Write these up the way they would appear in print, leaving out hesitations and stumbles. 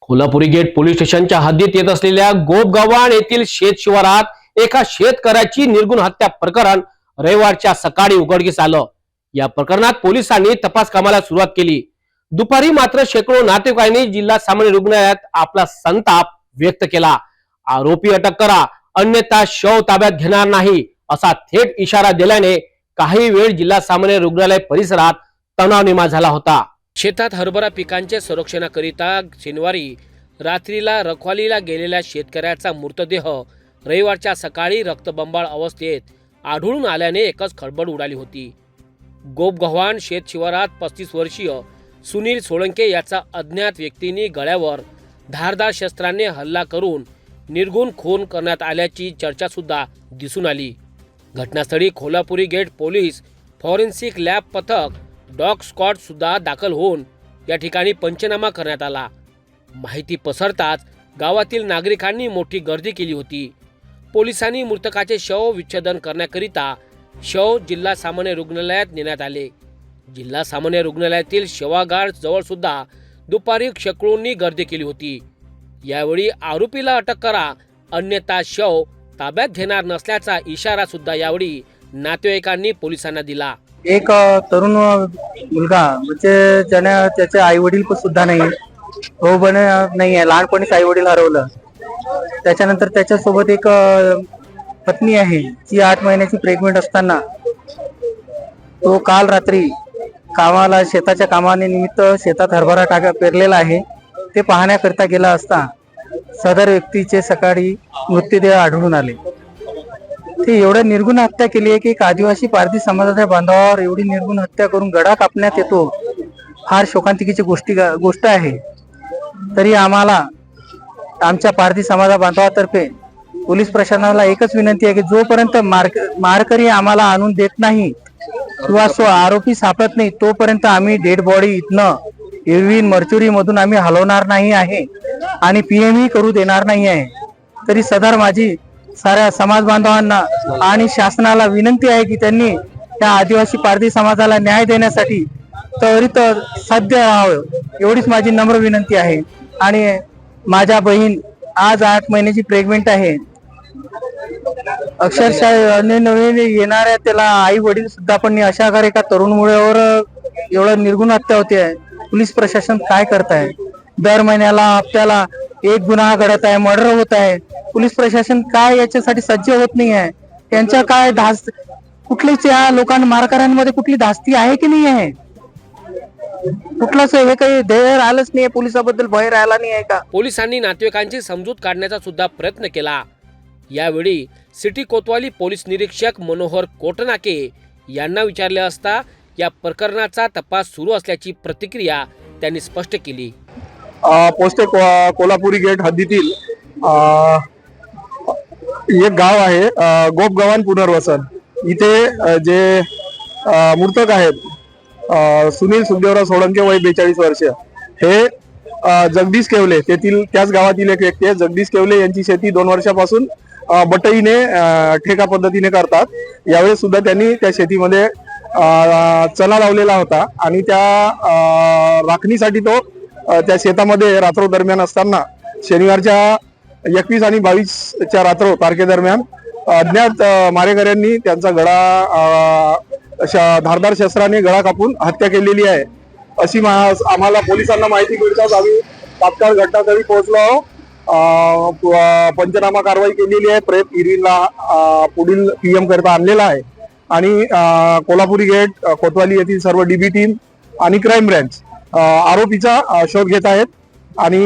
Kolhapuri gate police स्टेशनच्या हद्दीत येत असलेल्या गोपगव्हाण येथील शेत शिवारात एका शेतकऱ्याची निर्गुण हत्या प्रकरण रविवारच्या सकाळी उघडकीस आलं। या प्रकरणात पोलिसांनी तपास कामाला सुरुवात केली। दुपारी मात्र शेकडो नातेवाईकांनी जिल्हा सामान्य रुग्णालयात आपला संताप व्यक्त केला। आरोपी अटक करा, अन्यथा शव ताब्यात घेणार नाही असा थेट इशारा दिल्याने काही वेळ जिल्हा सामान्य रुग्णालय परिसरात तणाव निर्माण झाला होता। शेतात हरभरा पिकांच्या संरक्षणाकरिता शनिवारी रात्रीला रखवालीला गेलेल्या शेतकऱ्याचा मृतदेह रविवारच्या सकाळी रक्तबंबाळ अवस्थेत आढळून आल्याने एकच खळबळ उडाली होती। गोपगव्हाण शेत शिवारात 35 वर्षीय सुनील सोळंके याचा अज्ञात व्यक्तींनी गळ्यावर धारदार शस्त्राने हल्ला करून निर्गुण खून करण्यात आल्याची चर्चा सुद्धा दिसून आली। घटनास्थळी Kolhapuri gate police forensic lab पथक डॉग स्क्वॉड सुद्धा दाखल होऊन या ठिकाणी पंचनामा करण्यात आला। माहिती पसरताच गावातील नागरिकांनी मोठी गर्दी केली होती। पोलिसांनी मृतकाचे शव विच्छेदन करण्याकरिता शव जिल्हा सामान्य रुग्णालयात नेण्यात आले। जिल्हा सामान्य रुग्णालयातील शवागार जवळ सुद्धा दुपारी शेकडोंनी गर्दी केली होती। यावेळी आरोपीला अटक करा, अन्यथा शव ताब्यात घेणार नसल्याचा इशारा सुद्धा यावेळी नातेवाईकांनी पोलिसांना दिला। एक तरुण मुलगा म्हणजे ज्याने त्याचे आई वडील सुद्धा नाही, भाऊ बहीण नाही आहे, लहानपणीच आई वडील हरवलं। त्याच्यानंतर त्याच्यासोबत एक पत्नी आहे, जी 8 महिन्याची प्रेग्नेंट असताना तो काल रात्री कामाला शेताच्या कामाने निमित्त शेतात हरभरा पेरलेला आहे ते पाहण्याकरिता गेला असता सदर व्यक्तीचे सकाळी मृतदेह आढळून आले। ते एवढं निर्गुण हत्या केली आहे की एक आदिवासी पारधी समाजाच्या बांधवावर एवढी निर्गुण हत्या करून गळा कापण्यात येतो, फार शोकांतिकेची गोष्ट आहे। तरी आम्हाला आमच्या पारधी समाजा बांधवातर्फे पोलीस प्रशासनाला एकच विनंती आहे की जोपर्यंत मारकरी आम्हाला आणून देत नाही किंवा आरोपी सापडत नाही तोपर्यंत आम्ही डेड बॉडी इथनं इरविन मर्च्युरी मधून आम्ही हलवणार नाही आहे आणि पीएमही करू देणार नाही आहे। तरी सदर माझी साऱ्या समाज बांधवांना आणि शासनाला विनंती आहे की त्यांनी त्या आदिवासी पारधी समाजाला न्याय देण्यासाठी त्वरित साध्य व्हावं, एवढीच माझी नम्र विनंती आहे। आणि माझ्या बहीण आज 8 महिन्याची प्रेग्नेंट आहे। अक्षरशः नवीन येणाऱ्या त्याला आई वडील सुद्धा पण अशा एका तरुण मुलावर एवढं निर्गुण हत्या होते आहे। पोलीस प्रशासन काय करत आहे? दर महिन्याला हप्त्याला एक गुन्हा घडत आहे, मर्डर होत आहे। पोलीस प्रशासन काय याच्यासाठी सज्ज होत नाही आहे? त्यांच्या काय कुठलीच या लोकांना मारकऱ्यांमध्ये कुठली धास्ती आहे की नाही आहे? कुठलाच हे काही धैर्य राहिलंच नाही, पोलिसाबद्दल भय राहिला नाही आहे का? पोलिसांनी नातेवाईकांची समजूत काढण्याचा सुद्धा प्रयत्न केला। यावेळी सिटी कोतवाली पोलीस निरीक्षक मनोहर कोटनाके यांना विचारले असता या प्रकरणाचा तपास सुरू असल्याची प्रतिक्रिया त्यांनी स्पष्ट केली। पोस्ट कोल्हापुरी गेट हद्दीतील एक गाव आहे गोपगव्हाण पुनर्वसन। इथे जे मृतक आहेत सुनील सुखदेवराव सोळंके वय 42 वर्ष, हे जगदीश केवले तेथील त्याच गावातील एक व्यक्ती आहे। जगदीश केवले यांची शेती 2 वर्षापासून बटईने ठेका पद्धतीने करतात। यावेळेस सुद्धा त्यांनी त्या शेतीमध्ये चणा लावलेला होता आणि त्या राखणीसाठी तो त्या शेतामध्ये रात्र दरम्यान असताना शनिवारच्या 21 आणि 22च्या रात्र तारखेदरम्यान अज्ञात मारेकऱ्यांनी त्यांचा गळा धारदार शस्त्राने गळा कापून हत्या केलेली आहे अशी आम्हाला पोलिसांना माहिती मिळताच आम्ही तात्काळ घटनास्थळी पोहोचलो आहोत। पंचनामा कारवाई केलेली आहे। प्रेत इरविनला पुढील पीएम करता आणलेला आहे आणि कोल्हापुरी गेट कोतवाली येथील सर्व डीबी टीम आणि क्राईम ब्रँच आरोपीचा शोध घेत आहेत आणि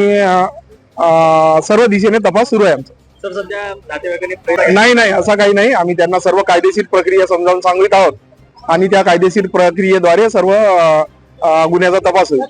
सर्व दिशेने तपास सुरू आहे आमचा। सर सध्या नातेवाईकांनी नाही असं काही नाही, आम्ही त्यांना सर्व कायदेशीर प्रक्रिया समजावून सांगित आहोत आणि त्या कायदेशीर प्रक्रियेद्वारे सर्व गुन्ह्याचा तपास होईल।